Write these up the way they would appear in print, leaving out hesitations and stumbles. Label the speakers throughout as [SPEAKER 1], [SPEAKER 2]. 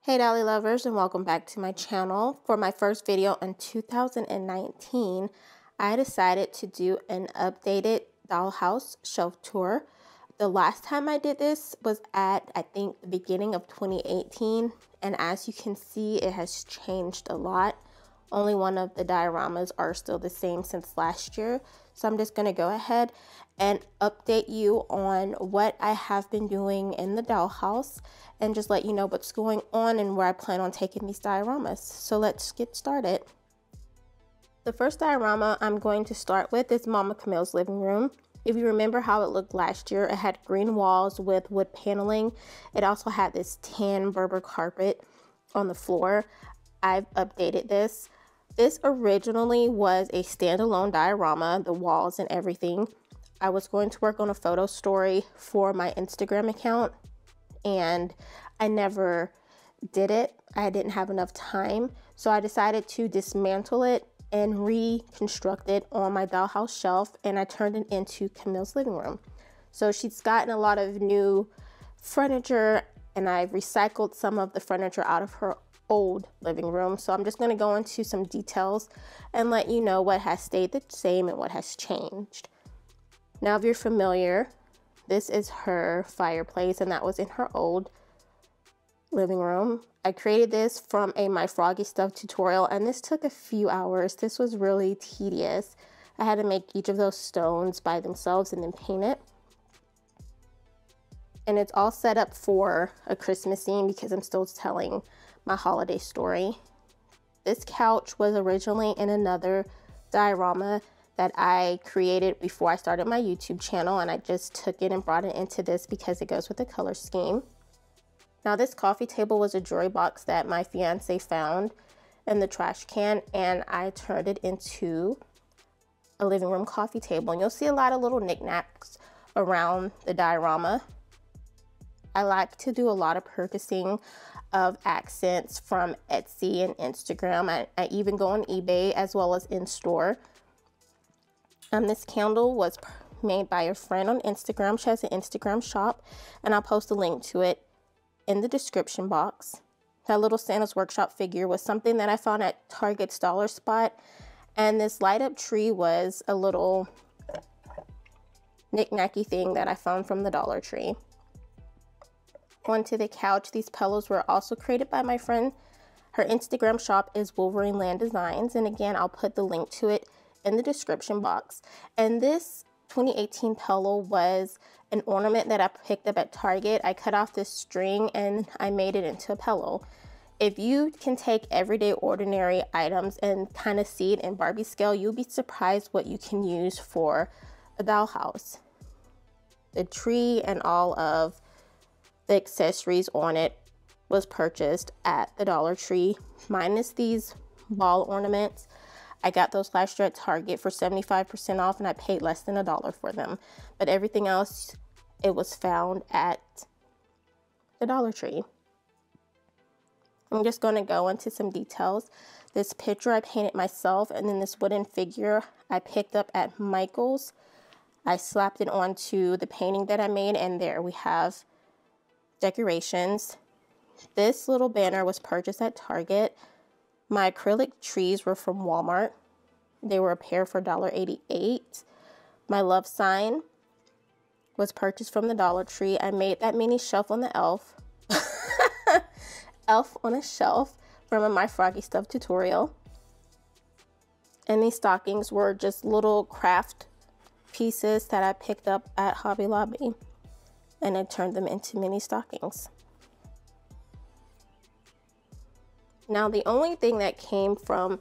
[SPEAKER 1] Hey Dolly lovers, and welcome back to my channel. For my first video in 2019, I decided to do an updated dollhouse shelf tour. The last time I did this was at, I think, the beginning of 2018, and as you can see, it has changed a lot. Only one of the dioramas are still the same since last year, so I'm just going to go ahead and update you on what I have been doing in the dollhouse and just let you know what's going on and where I plan on taking these dioramas. So let's get started. The first diorama I'm going to start with is Mama Camille's living room. If you remember how it looked last year, it had green walls with wood paneling. It also had this tan Berber carpet on the floor. I've updated this. This originally was a standalone diorama, the walls and everything. I was going to work on a photo story for my Instagram account, and I never did it. I didn't have enough time, so I decided to dismantle it and reconstruct it on my dollhouse shelf, and I turned it into Camille's living room. So she's gotten a lot of new furniture, and I've recycled some of the furniture out of her old living room. So I'm just going to go into some details and let you know what has stayed the same and what has changed. Now, if you're familiar, this is her fireplace, and that was in her old living room. I created this from a My Froggy Stuff tutorial, and this took a few hours. This was really tedious. I had to make each of those stones by themselves and then paint it. And it's all set up for a Christmas theme because I'm still telling my holiday story. This couch was originally in another diorama that I created before I started my YouTube channel, and I just took it and brought it into this because it goes with the color scheme. Now, this coffee table was a jewelry box that my fiance found in the trash can, and I turned it into a living room coffee table. And you'll see a lot of little knickknacks around the diorama. I like to do a lot of purchasing of accents from Etsy and Instagram. I even go on eBay as well as in store. This candle was made by a friend on Instagram. She has an Instagram shop, and I'll post a link to it in the description box. That little Santa's Workshop figure was something that I found at Target's dollar spot, and this light up tree was a little knick-knacky thing that I found from the Dollar Tree. Onto the couch, these pillows were also created by my friend. Her Instagram shop is Wolverine Land Designs, and again, I'll put the link to it in the description box. And this 2018 pillow was an ornament that I picked up at Target. I cut off this string and I made it into a pillow. If you can take everyday ordinary items and kind of see it in Barbie scale, you'll be surprised what you can use for a dollhouse. The tree and all of the accessories on it was purchased at the Dollar Tree, minus these ball ornaments. I got those last year at Target for 75% off, and I paid less than $1 for them. But everything else, it was found at the Dollar Tree. I'm just going to go into some details. This picture I painted myself, and then this wooden figure I picked up at Michael's. I slapped it onto the painting that I made, and there we have decorations. This little banner was purchased at Target. My acrylic trees were from Walmart. They were a pair for $1.88. My love sign was purchased from the Dollar Tree. I made that mini shelf on the elf. Elf on a shelf from a My Froggy Stuff tutorial. And these stockings were just little craft pieces that I picked up at Hobby Lobby, and I turned them into mini stockings. Now, the only thing that came from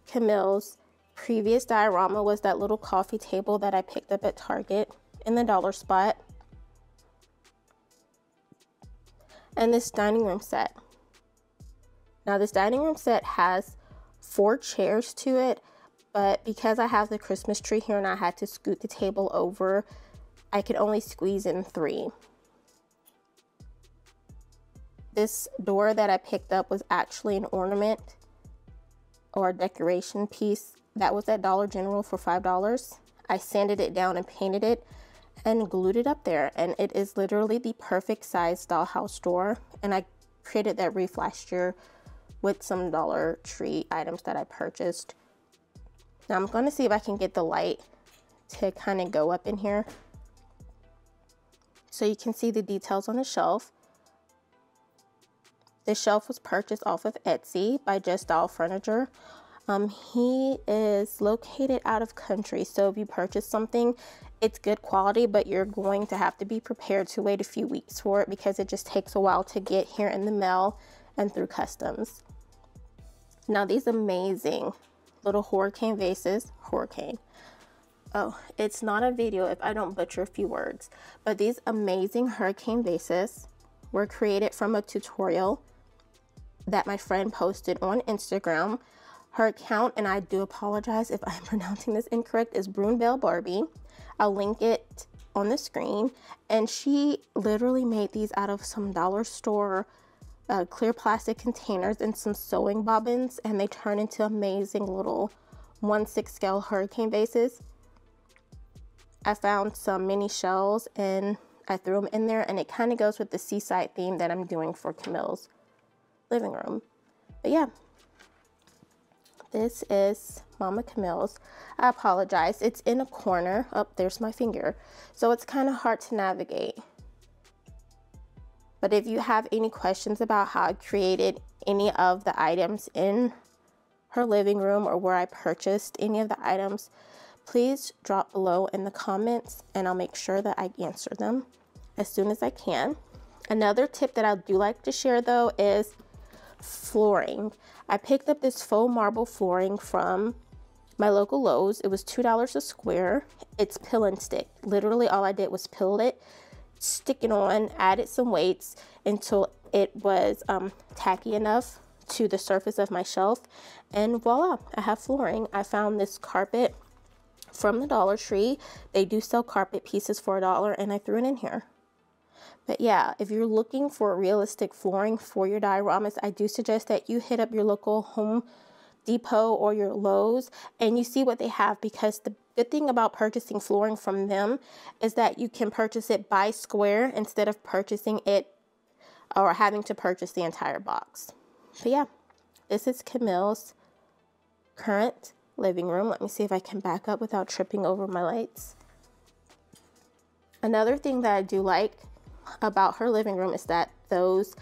[SPEAKER 1] Camille's previous diorama was that little coffee table that I picked up at Target in the dollar spot, and this dining room set. Now, this dining room set has 4 chairs to it, but because I have the Christmas tree here and I had to scoot the table over, I could only squeeze in 3. This door that I picked up was actually an ornament or a decoration piece that was at Dollar General for $5. I sanded it down and painted it and glued it up there, and it is literally the perfect size dollhouse door, and I created that wreath last year with some Dollar Tree items that I purchased. Now I'm going to see if I can get the light to kind of go up in here so you can see the details on the shelf. This shelf was purchased off of Etsy by Just Dauhl Furniture. He is located out of country, so if you purchase something, it's good quality, but you're going to have to be prepared to wait a few weeks for it because it just takes a while to get here in the mail and through customs. Now these amazing little hurricane vases, oh, it's not a video if I don't butcher a few words, but these amazing hurricane vases were created from a tutorial that my friend posted on Instagram. Her account, and I do apologize if I'm pronouncing this incorrect, is Barbie. I'll link it on the screen. And she literally made these out of some dollar store clear plastic containers and some sewing bobbins, and they turn into amazing little 1/6 scale hurricane vases. I found some mini shells and I threw them in there, and it kind of goes with the seaside theme that I'm doing for Camille's living room. But yeah, this is Mama Camille's. I apologize, it's in a corner. Oh, there's my finger, so it's kind of hard to navigate. But if you have any questions about how I created any of the items in her living room or where I purchased any of the items, please drop below in the comments and I'll make sure that I answer them as soon as I can. Another tip that I do like to share though is flooring. I picked up this faux marble flooring from my local Lowe's. It was $2 a square. It's peel and stick. Literally all I did was peel it, stick it on, added some weights until it was tacky enough to the surface of my shelf, and voila, I have flooring. I found this carpet from the Dollar Tree. They do sell carpet pieces for $1, and I threw it in here. But yeah, if you're looking for realistic flooring for your dioramas, I do suggest that you hit up your local Home Depot or your Lowe's and you see what they have, because the good thing about purchasing flooring from them is that you can purchase it by square instead of purchasing it or having to purchase the entire box. But yeah, this is Camille's current living room. Let me see if I can back up without tripping over my lights. Another thing that I do like about her living room is that those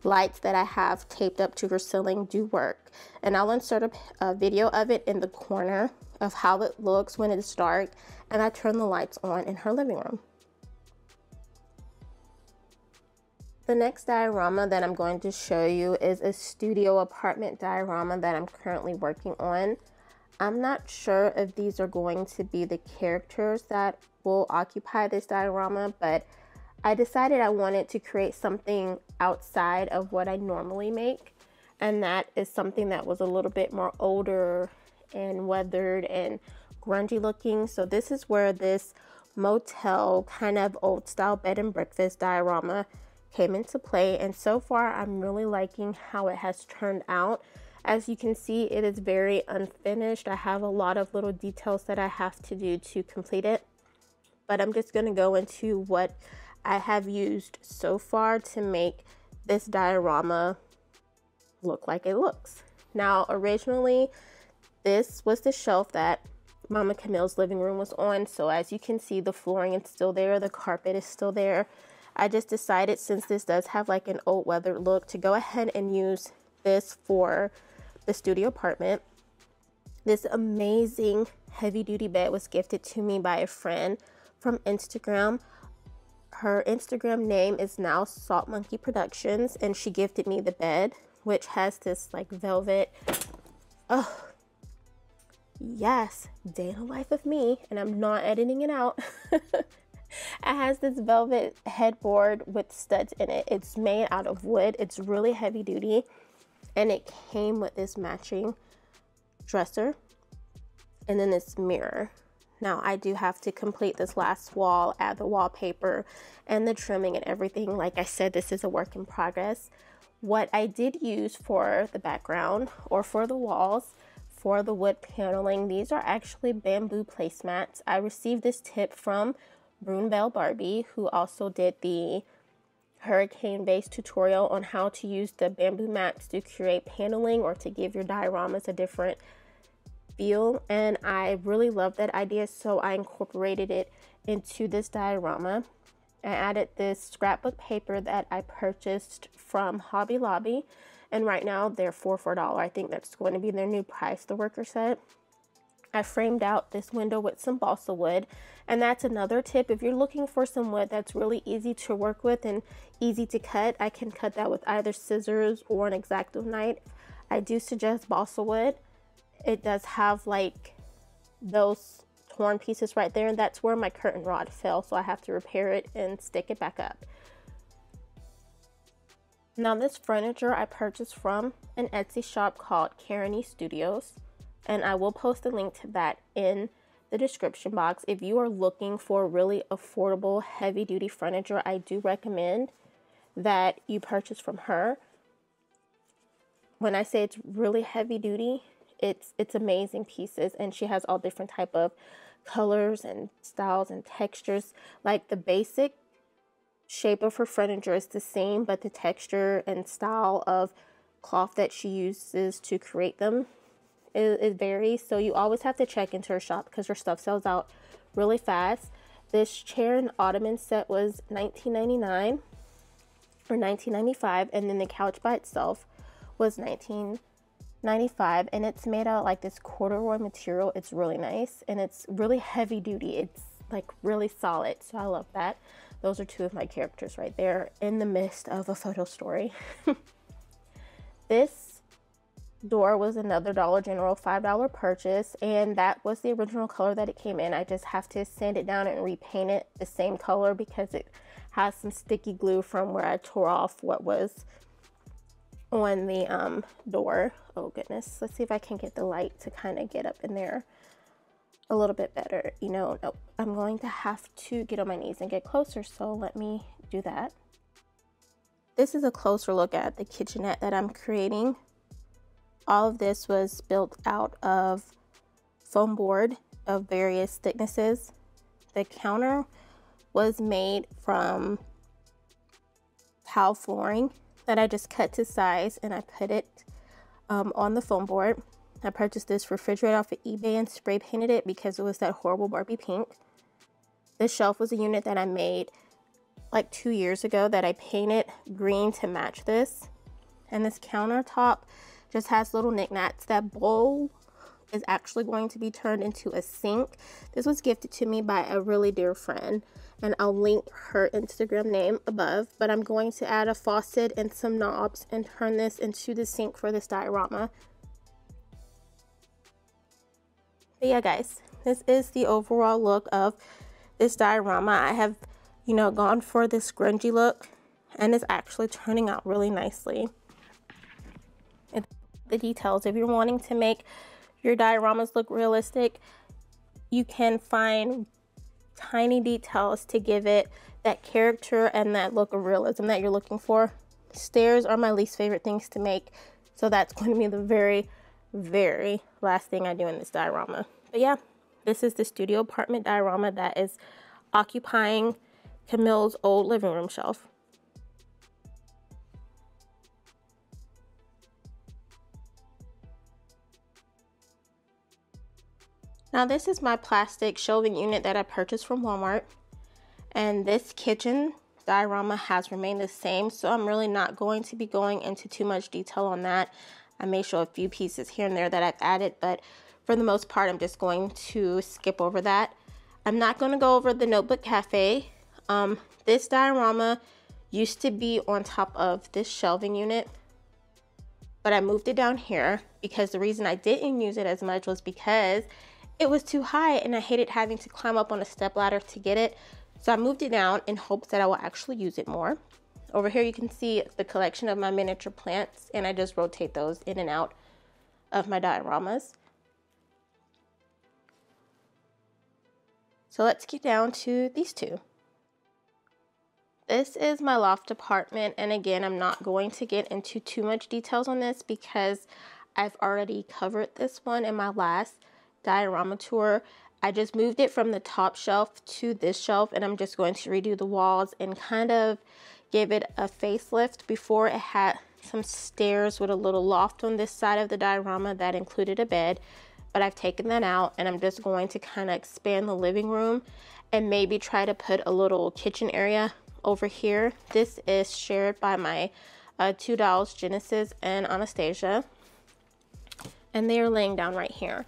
[SPEAKER 1] lights that I have taped up to her ceiling do work, and I'll insert a video of it in the corner of how it looks when it's dark and I turn the lights on in her living room. The next diorama that I'm going to show you is a studio apartment diorama that I'm currently working on. I'm not sure if these are going to be the characters that will occupy this diorama, but I decided I wanted to create something outside of what I normally make, and that is something that was a little bit more older and weathered and grungy looking. So this is where this motel kind of old style bed and breakfast diorama came into play, and so far I'm really liking how it has turned out. As you can see, it is very unfinished. I have a lot of little details that I have to do to complete it, but I'm just going to go into what I have used so far to make this diorama look like it looks. Now, originally, this was the shelf that Mama Camille's living room was on. So as you can see, the flooring is still there. The carpet is still there. I just decided, since this does have like an old weathered look, to go ahead and use this for the studio apartment. This amazing heavy duty bed was gifted to me by a friend from Instagram. Her Instagram name is now Salt Monkey Productions, and she gifted me the bed, which has this like velvet, oh yes, day in the life of me, and I'm not editing it out. It has this velvet headboard with studs in it. It's made out of wood. It's really heavy duty, and it came with this matching dresser and then this mirror. Now I do have to complete this last wall, add the wallpaper and the trimming and everything. Like I said, this is a work in progress. What I did use for the background or for the walls, for the wood paneling, these are actually bamboo placemats. I received this tip from Barbie, who also did hurricane vase tutorial on how to use the bamboo mats to create paneling or to give your dioramas a different feel, and I really love that idea, so I incorporated it into this diorama. I added this scrapbook paper that I purchased from Hobby Lobby, and right now they're $4 for $1. I think that's going to be their new price, the worker said. I framed out this window with some balsa wood, and that's another tip. If you're looking for some wood that's really easy to work with and easy to cut, I can cut that with either scissors or an X-Acto knife. I do suggest balsa wood. It does have like those torn pieces right there, and that's where my curtain rod fell, so I have to repair it and stick it back up. Now this furniture I purchased from an Etsy shop called Kareni Studios, and I will post a link to that in the description box. If you are looking for really affordable heavy duty furniture, I do recommend that you purchase from her. When I say it's really heavy duty, it's amazing pieces, and she has all different type of colors and styles and textures. Like the basic shape of her furniture is the same, but the texture and style of cloth that she uses to create them it varies, so you always have to check into her shop because her stuff sells out really fast. This chair and ottoman set was $19.99 or $19.95, and then the couch by itself was $19.95, and it's made out like this corduroy material. It's really nice, and it's really heavy duty. It's like really solid, so I love that. Those are two of my characters right there in the midst of a photo story. This door was another Dollar General $5 purchase, and that was the original color that it came in. I just have to sand it down and repaint it the same color because it has some sticky glue from where I tore off what was on the door. Oh goodness, let's see if I can get the light to kind of get up in there a little bit better. You know, no, I'm going to have to get on my knees and get closer, so let me do that. This is a closer look at the kitchenette that I'm creating. All of this was built out of foam board of various thicknesses. The counter was made from tile flooring that I just cut to size, and I put it on the foam board. I purchased this refrigerator off of eBay and spray painted it because it was that horrible Barbie pink. This shelf was a unit that I made like 2 years ago that I painted green to match this. And this countertop just has little knickknacks. That bowl is actually going to be turned into a sink. This was gifted to me by a really dear friend, and I'll link her Instagram name above, but I'm going to add a faucet and some knobs and turn this into the sink for this diorama. But yeah guys, this is the overall look of this diorama. I have, you know, gone for this grungy look, and it's actually turning out really nicely. The details, if you're wanting to make your dioramas look realistic, you can find tiny details to give it that character and that look of realism that you're looking for. Stairs are my least favorite things to make, so that's going to be the very, very last thing I do in this diorama. But yeah, this is the studio apartment diorama that is occupying Camille's old living room shelf. Now this is my plastic shelving unit that I purchased from Walmart, and this kitchen diorama has remained the same, so I'm really not going to be going into too much detail on that. I may show a few pieces here and there that I've added, but for the most part I'm just going to skip over that. I'm not going to go over the notebook cafe. This diorama used to be on top of this shelving unit, but I moved it down here because the reason I didn't use it as much was because it was too high and I hated having to climb up on a step ladder to get it. So I moved it down in hopes that I will actually use it more. Over here you can see the collection of my miniature plants, and I just rotate those in and out of my dioramas. So let's get down to these two. This is my loft apartment, and again, I'm not going to get into too much details on this because I've already covered this one in my last diorama tour. I just moved it from the top shelf to this shelf, and I'm just going to redo the walls and kind of gave it a facelift. Before, it had some stairs with a little loft on this side of the diorama that included a bed, but I've taken that out, and I'm just going to kind of expand the living room and maybe try to put a little kitchen area over here. This is shared by my two dolls, Genesis and Anastasia, and they are laying down right here.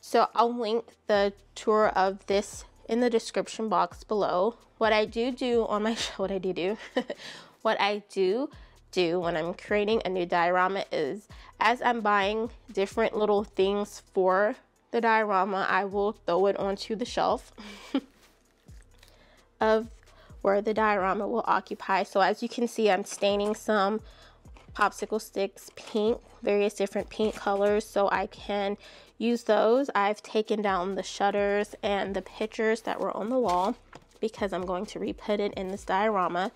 [SPEAKER 1] So I'll link the tour of this in the description box below. What I do on my what I do when I'm creating a new diorama is, as I'm buying different little things for the diorama, I will throw it onto the shelf of where the diorama will occupy. So as you can see, I'm staining some popsicle sticks pink, various different pink colors, so I can use those. I've taken down the shutters and the pictures that were on the wall because I'm going to re-put it in this diorama.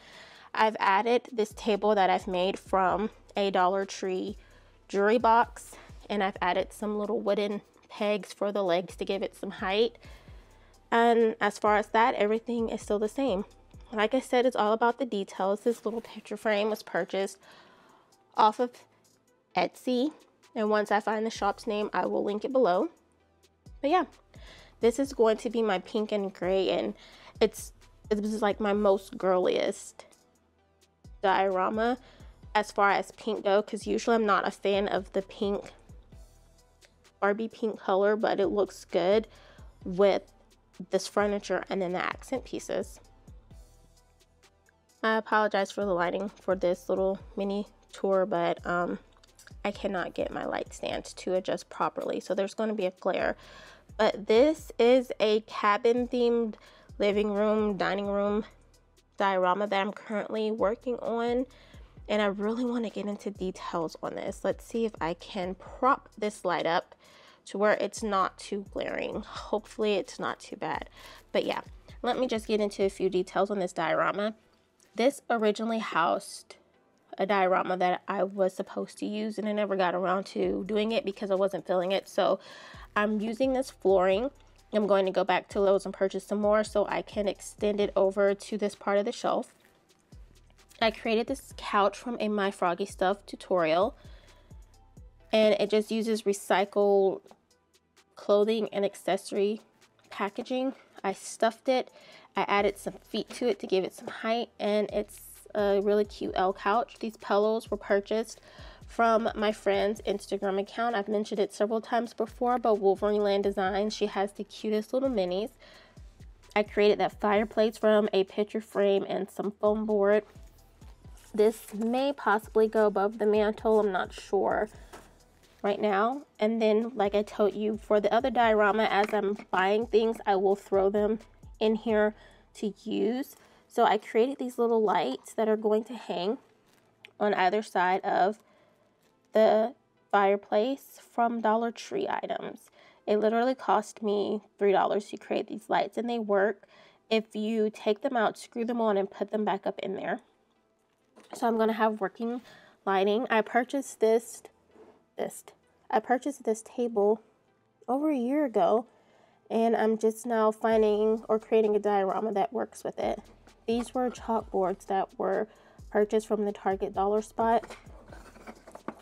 [SPEAKER 1] I've added this table that I've made from a Dollar Tree jewelry box, and I've added some little wooden pegs for the legs to give it some height. And as far as that, everything is still the same. Like I said, it's all about the details. This little picture frame was purchased off of Etsy, and once I find the shop's name, I will link it below. But yeah, this is going to be my pink and gray, and it's like my most girliest diorama as far as pink go, because usually I'm not a fan of the pink, Barbie pink color, but it looks good with this furniture and then the accent pieces. I apologize for the lighting for this little mini tour, but I cannot get my light stand to adjust properly, so there's going to be a glare. But this is a cabin themed living room, dining room diorama that I'm currently working on, and I really want to get into details on this. Let's see if I can prop this light up to where it's not too glaring. Hopefully it's not too bad. But yeah, let me just get into a few details on this diorama. This originally housed a diorama that I was supposed to use, and I never got around to doing it because I wasn't feeling it. So I'm using this flooring. I'm going to go back to Lowe's and purchase some more so I can extend it over to this part of the shelf. I created this couch from a My Froggy Stuff tutorial, and it just uses recycled clothing and accessory packaging. I stuffed it, I added some feet to it to give it some height, and it's a really cute L couch. These pillows were purchased from my friend's Instagram account. I've mentioned it several times before, but Wolverine Land Design, she has the cutest little minis. I created that fireplace from a picture frame and some foam board. This may possibly go above the mantle, I'm not sure right now. And then, like I told you, for the other diorama, as I'm buying things, I will throw them in here to use. So I created these little lights that are going to hang on either side of the fireplace from Dollar Tree items. It literally cost me $3 to create these lights, and they work if you take them out, screw them on, and put them back up in there. So I'm going to have working lighting. I purchased this table over a year ago, and I'm just now finding or creating a diorama that works with it. These were chalkboards that were purchased from the Target dollar spot,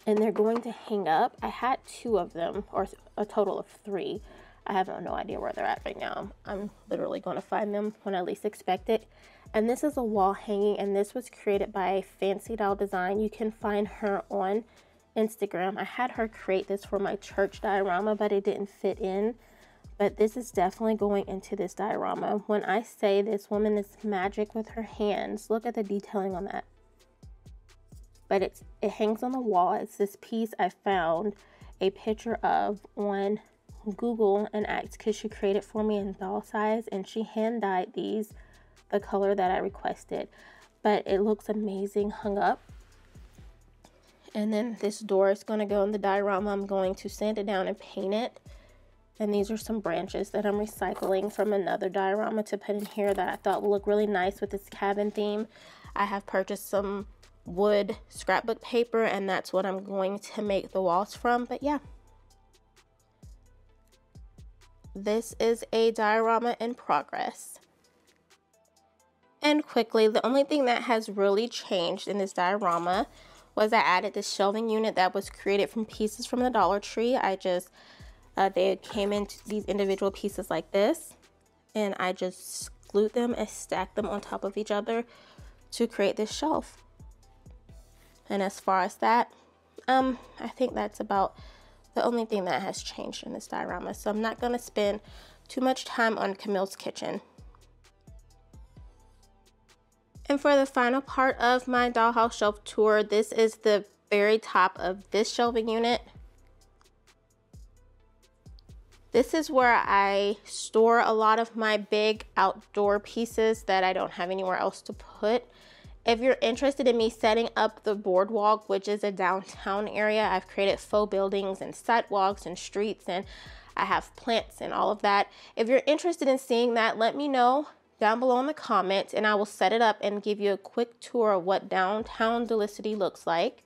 [SPEAKER 1] and they're going to hang up. I had 2 of them, or a total of 3. I have no idea where they're at right now. I'm literally going to find them when I least expect it. And this is a wall hanging, and this was created by Fancy Doll Design. You can find her on Instagram. I had her create this for my church diorama, but it didn't fit in. But this is definitely going into this diorama. When I say this woman is magic with her hands, look at the detailing on that. But it hangs on the wall. It's this piece I found a picture of on Google and asked could she create it for me in doll size, and she hand dyed these the color that I requested. But it looks amazing hung up. And then this door is going to go in the diorama. I'm going to sand it down and paint it. And these are some branches that I'm recycling from another diorama to put in here that I thought would look really nice with this cabin theme. I have purchased some wood scrapbook paper, and that's what I'm going to make the walls from. But yeah, this is a diorama in progress. And quickly, the only thing that has really changed in this diorama was I added this shelving unit that was created from pieces from the Dollar Tree. They came in these individual pieces like this, and I just glued them and stacked them on top of each other to create this shelf. And as far as that, I think that's about the only thing that has changed in this diorama. So I'm not gonna spend too much time on Camille's kitchen. And for the final part of my dollhouse shelf tour, this is the very top of this shelving unit. This is where I store a lot of my big outdoor pieces that I don't have anywhere else to put. If you're interested in me setting up the Boardwalk, which is a downtown area, I've created faux buildings and sidewalks and streets, and I have plants and all of that. If you're interested in seeing that, let me know down below in the comments, and I will set it up and give you a quick tour of what downtown Dullicity looks like.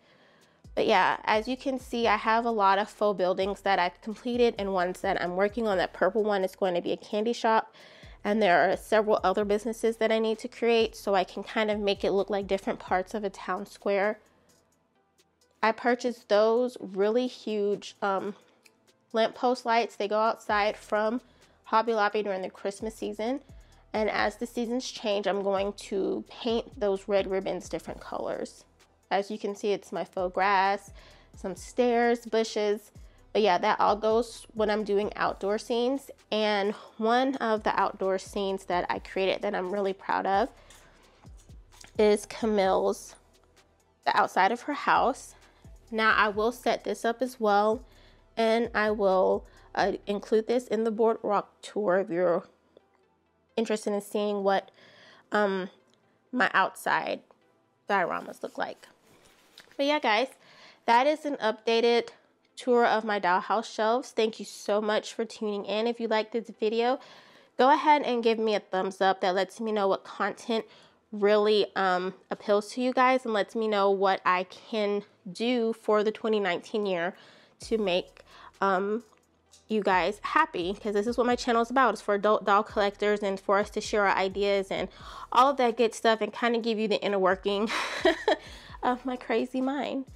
[SPEAKER 1] But yeah, as you can see, I have a lot of faux buildings that I've completed and ones that I'm working on. That purple one is going to be a candy shop, and there are several other businesses that I need to create so I can kind of make it look like different parts of a town square. I purchased those really huge lamppost lights. They go outside from Hobby Lobby during the Christmas season. And as the seasons change, I'm going to paint those red ribbons different colors. As you can see, it's my faux grass, some stairs, bushes. But yeah, that all goes when I'm doing outdoor scenes. And one of the outdoor scenes that I created that I'm really proud of is Camille's, the outside of her house. Now I will set this up as well, and I will include this in the Boardwalk tour if you're interested in seeing what my outside dioramas look like. But yeah, guys, that is an updated tour of my dollhouse shelves. Thank you so much for tuning in. If you like this video, go ahead and give me a thumbs up. That lets me know what content really appeals to you guys, and lets me know what I can do for the 2019 year to make you guys happy, because this is what my channel is about. It's for adult doll collectors and for us to share our ideas and all of that good stuff and kind of give you the inner working of my crazy mind.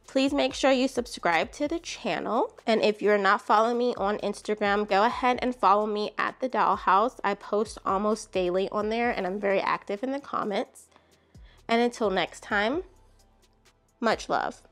[SPEAKER 1] Please make sure you subscribe to the channel, and if you're not following me on Instagram, go ahead and follow me at the Dollhouse. I post almost daily on there, and I'm very active in the comments. And until next time, much love.